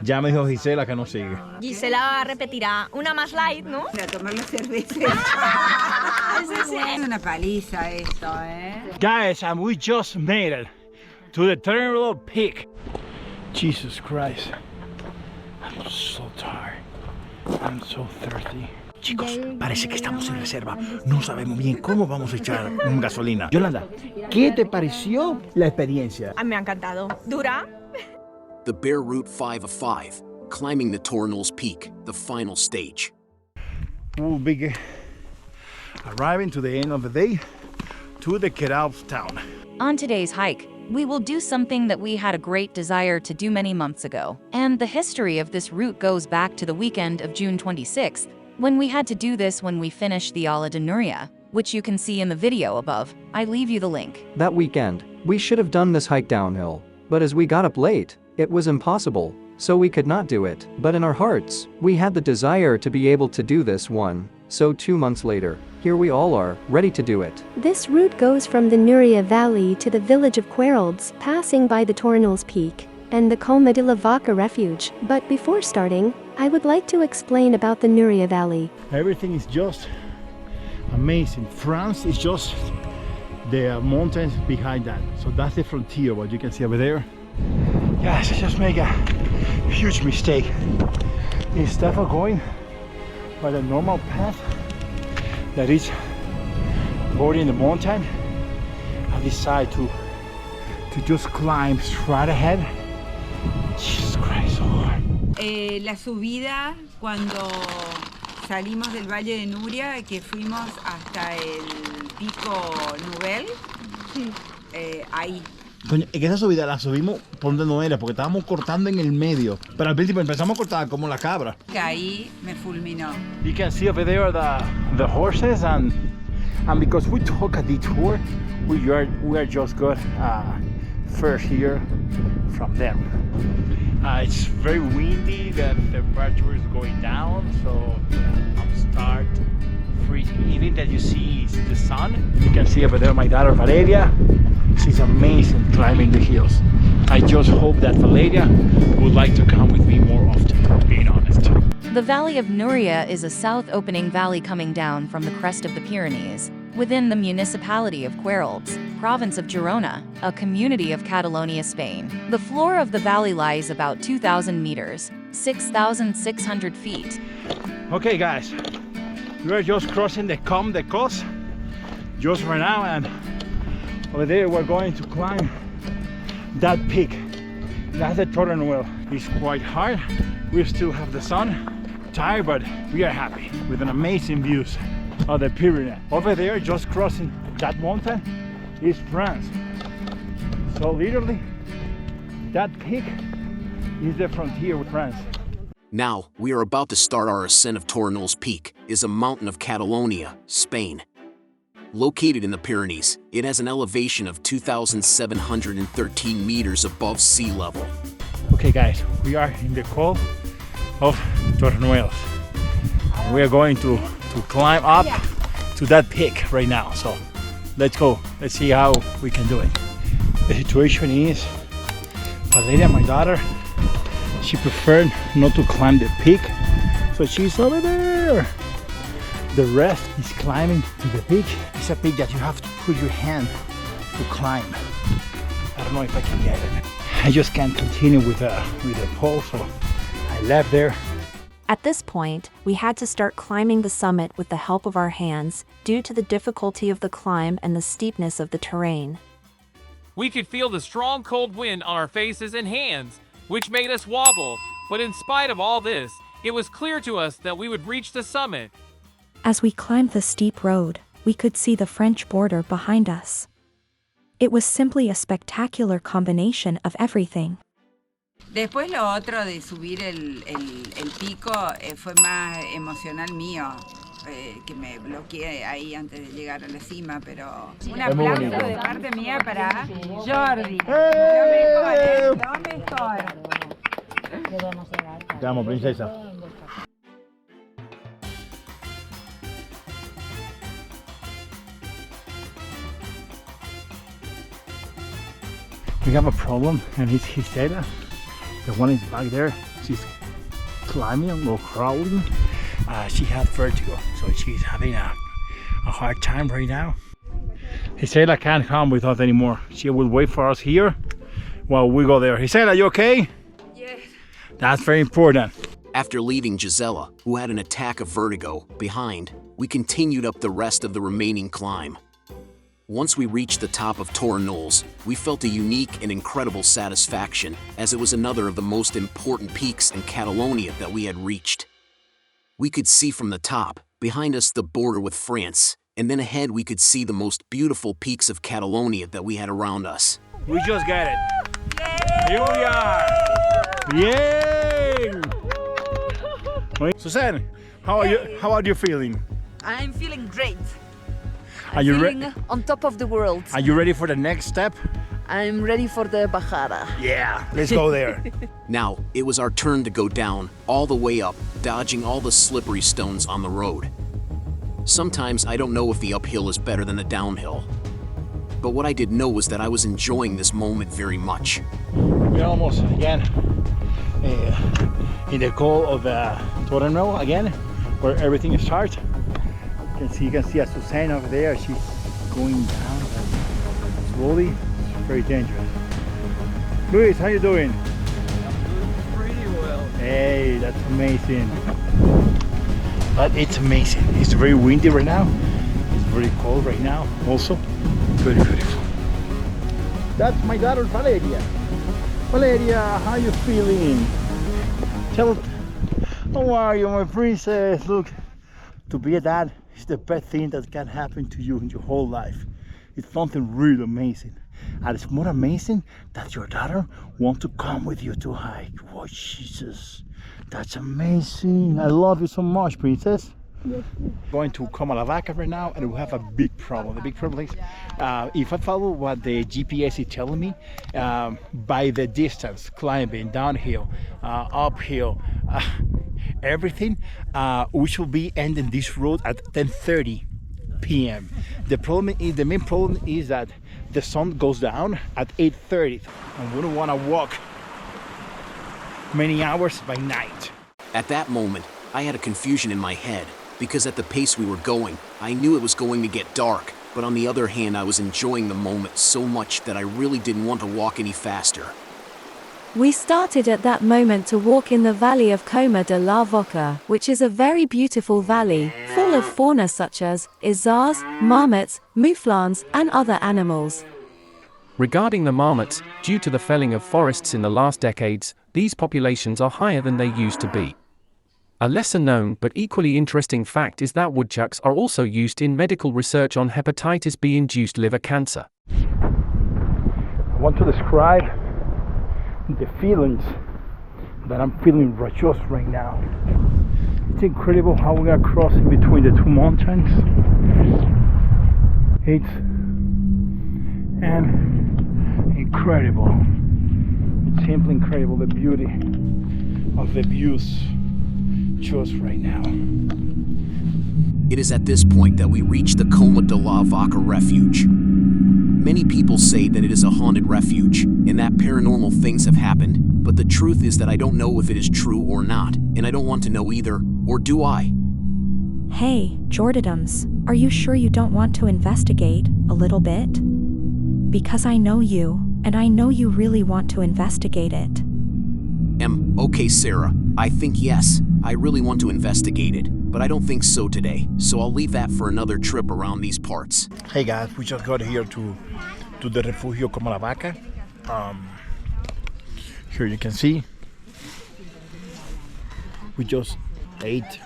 Ya me dijo Gisela que no sigue. Gisela repetirá una más light, ¿no? Para tomar la cerveza. Es una paliza esto, ¿eh? Guys, and we just made it to the Terminal Peak. Jesus Christ. I'm so tired. I'm so thirsty. Chicos, parece que estamos en reserva. No sabemos bien cómo vamos a echar gasolina. Yolanda, ¿qué te pareció la experiencia? A mí me ha encantado. ¿Dura? The Bear Route 5 of 5, climbing the Tornals Peak, the final stage. We'll be arriving to the end of the day to the Keralp town. On today's hike, we will do something that we had a great desire to do many months ago. And the history of this route goes back to the weekend of June 26th, when we had to do this when we finished the Ala de Nuria, which you can see in the video above. I leave you the link. That weekend, we should have done this hike downhill, but as we got up late, it was impossible, so we could not do it. But in our hearts, we had the desire to be able to do this one, so 2 months later, here we all are, ready to do it. This route goes from the Nuria Valley to the village of Querolds, passing by the Tornals Peak and the Coma de la Vaca Refuge. But before starting, I would like to explain about the Nuria Valley. Everything is just amazing. France is just the mountains behind that. So that's the frontier, what you can see over there. Guys, I just make a huge mistake. Instead of going by the normal path that is boarding the mountain, I decide to just climb straight ahead. Jesus Christ, so hard. La subida cuando salimos del Valle de Nuria, que fuimos hasta el pico Nubel, ahí. Coño, es que esa subida la subimos por donde no era, porque estábamos cortando en el medio. Pero al principio empezamos a cortar como la cabra. Que ahí me fulminó. You can see over there the horses, and because we took a detour, we are just got first here from them. It's very windy, the temperature is going down, so I'm start freezing. Even that you see is the sun. You can see over there my daughter Valeria. She's amazing climbing the hills. I just hope that Valeria would like to come with me more often, being honest. The Valley of Nuria is a south-opening valley coming down from the crest of the Pyrenees, within the municipality of Querolds, province of Girona, a community of Catalonia, Spain. The floor of the valley lies about 2,000 meters, 6,600 feet. Okay guys, we are just crossing the Combe de Cos just right now, and over there we're going to climb that peak. That's the Tornal. It's quite hard. We still have the sun. Tired, but we are happy with an amazing views of the Pyrenees. Over there, just crossing that mountain, is France. So literally, that peak is the frontier with France. Now, we are about to start our ascent of Tornals Peak, is a mountain of Catalonia, Spain. Located in the Pyrenees, it has an elevation of 2,713 meters above sea level. Okay guys, we are in the col of Tornals. We are going to climb up to that peak right now, so let's go. Let's see how we can do it. The situation is, Valeria, my daughter, she preferred not to climb the peak, so she's over there. The rest is climbing to the peak. It's a peak that you have to put your hand to climb. I don't know if I can get it. I just can't continue with the pole, so I left there. At this point, we had to start climbing the summit with the help of our hands due to the difficulty of the climb and the steepness of the terrain. We could feel the strong cold wind on our faces and hands, which made us wobble, but in spite of all this, it was clear to us that we would reach the summit. As we climbed the steep road, we could see the French border behind us. It was simply a spectacular combination of everything. Después lo otro de subir el pico fue más emocional mío, que me bloqueé ahí antes de llegar a la cima, pero un aplauso de parte mía para Jordi. Lo mejor. Te amo, princesa. We have a problem, and he said The one is back there. She's climbing or crawling. She has vertigo, so she's having a hard time right now. Gisela can't come with us anymore. She will wait for us here while we go there. Gisela, are you okay? Yes. That's very important. After leaving Gisela, who had an attack of vertigo, behind, we continued up the rest of the remaining climb. Once we reached the top of Tor Knolls, we felt a unique and incredible satisfaction, as it was another of the most important peaks in Catalonia that we had reached. We could see from the top, behind us, the border with France, and then ahead we could see the most beautiful peaks of Catalonia that we had around us. We just got it. Here we are. Yay! Suzanne, how are you feeling? I'm feeling great. Are you feeling on top of the world. Are you ready for the next step? I'm ready for the bajada. Yeah, let's go there. Now, it was our turn to go down, all the way up, dodging all the slippery stones on the road. Sometimes I don't know if the uphill is better than the downhill. But what I did know was that I was enjoying this moment very much. We're almost again in the call of Tor Knoll again, where everything starts. You can see a Suzanne over there. She's going down slowly. It's very dangerous. Luis, how you doing? Pretty well. Hey, that's amazing. But it's amazing. It's very windy right now. It's very cold right now. Also, very beautiful. That's my daughter Valeria. Valeria, how you feeling? Tell, how are you, my princess? Look, to be a dad is the best thing that can happen to you in your whole life. It's something really amazing. And it's more amazing that your daughter wants to come with you to hike. Oh, Jesus. That's amazing. I love you so much, princess. Yes. Going to Coma La Vaca right now, and we have a big problem. The big problem is, if I follow what the GPS is telling me, by the distance, climbing, downhill, uphill, everything, we should be ending this road at 10:30 p.m. The main problem is that the sun goes down at 8:30, and we don't want to walk many hours by night. At that moment, I had a confusion in my head, because at the pace we were going, I knew it was going to get dark, but on the other hand, I was enjoying the moment so much that I really didn't want to walk any faster. We started at that moment to walk in the valley of Coma de la Vaca, which is a very beautiful valley, full of fauna such as isards, marmots, mouflons, and other animals. Regarding the marmots, due to the felling of forests in the last decades, these populations are higher than they used to be. A lesser known but equally interesting fact is that woodchucks are also used in medical research on hepatitis B-induced liver cancer. I want to describe the feelings that I'm feeling just right now. It's incredible how we are crossing between the two mountains. It's incredible. It's simply incredible, the beauty of the views just right now. It is at this point that we reach the Coma de la Vaca refuge. Many people say that it is a haunted refuge and that paranormal things have happened, but the truth is that I don't know if it is true or not, and I don't want to know either, or do I? Hey, Jordadams, are you sure you don't want to investigate a little bit? Because I know you, and I know you really want to investigate it. Okay, Sarah, I think yes, I really want to investigate it, but I don't think so today, so I'll leave that for another trip around these parts. Hey guys, we just got here to the Refugio Coma La Vaca. Here you can see, we just ate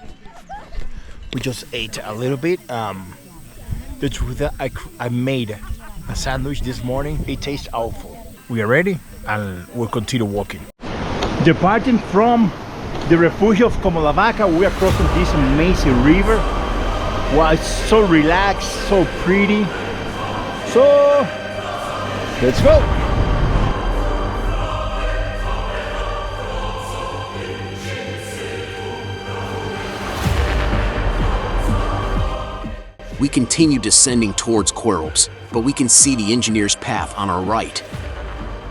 a little bit. The truth is I made a sandwich this morning. It tastes awful. We are ready and we'll continue walking. Departing from the Refugio of Coma La Vaca, we are crossing this amazing river. Wow, it's so relaxed, so pretty. So, let's go. We continue descending towards Querolbs, but we can see the engineer's path on our right.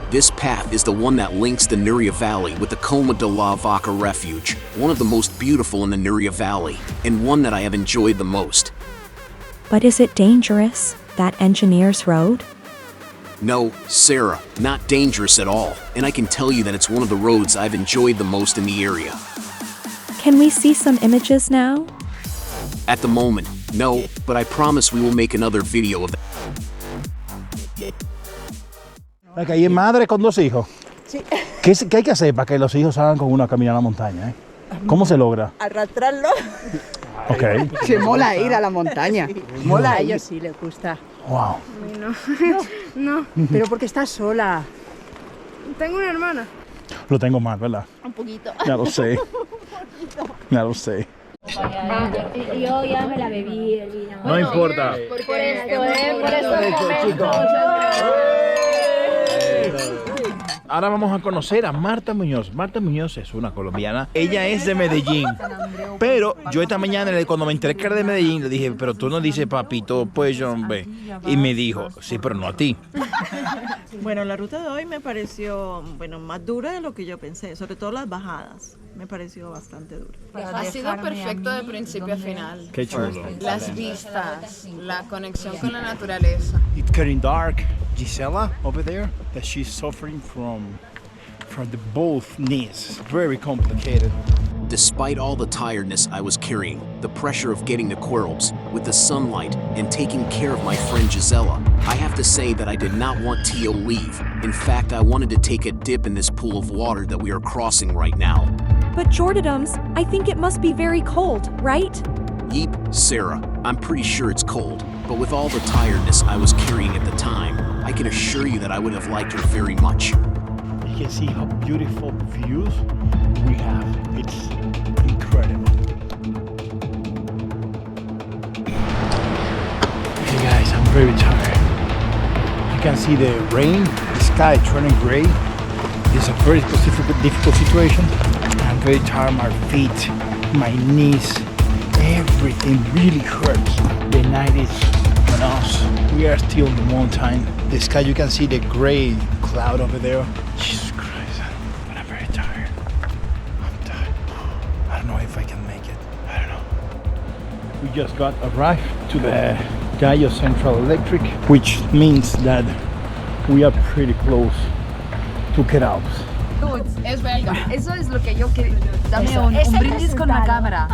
This path is the one that links the Nuria Valley with the Coma de la Vaca Refuge, one of the most beautiful in the Nuria Valley, and one that I have enjoyed the most. But is it dangerous, that engineer's road? No, Sarah, not dangerous at all, and I can tell you that it's one of the roads I've enjoyed the most in the area. Can we see some images now? At the moment, no, but I promise we will make another video of that. La calle es madre con 2 hijos. Sí. ¿Qué hay que hacer para que los hijos salgan con uno a caminar a la montaña? ¿Cómo se logra? Arrastrarlo. Ok. Se mola ir a la montaña. Mola a ellos sí les gusta. Wow. No. Pero porque estás sola. Tengo una hermana. Lo tengo mal, ¿verdad? Un poquito. Ya lo sé. Ya lo sé. Yo ya me la bebí el vino. No importa. Por estos momentos. Ahora vamos a conocer a Marta Muñoz. Marta Muñoz es una colombiana. Ella es de Medellín. Pero yo esta mañana, cuando me enteré que era de Medellín, le dije, pero tú no dices papito, pues hombre. Y me dijo, sí, pero no a ti. Bueno, la ruta de hoy me pareció, más dura de lo que yo pensé, sobre todo las bajadas. Me pareció bastante duro. Ha sido perfecto de principio a final. Qué chulo. Las vistas, la conexión con la naturaleza. It's getting dark. Gisela over there, that she's suffering from the both knees. It's very complicated. Despite all the tiredness I was carrying, the pressure of getting to Querlbs, with the sunlight, and taking care of my friend Gisela, I have to say that I did not want Tio leave. In fact, I wanted to take a dip in this pool of water that we are crossing right now. But Jordadums, I think it must be very cold, right? Yeep, Sarah, I'm pretty sure it's cold, but with all the tiredness I was carrying at the time, I can assure you that I would have liked her very much. You can see how beautiful views we have. It's incredible. Hey guys, I'm very tired. You can see the rain, the sky turning gray. It's a very difficult situation. I'm very tired, my feet, my knees, everything really hurts. The night is on us. We are still in the mountain. The sky, you can see the gray cloud over there. Jesus Christ, but I'm very tired. I'm tired. I don't know if I can make it. I don't know. We just arrived to the Gallo Central Electric, which means that we are pretty close to Querlbs. Es belga. Eso es lo que yo quería. Dame un brindis con la cámara.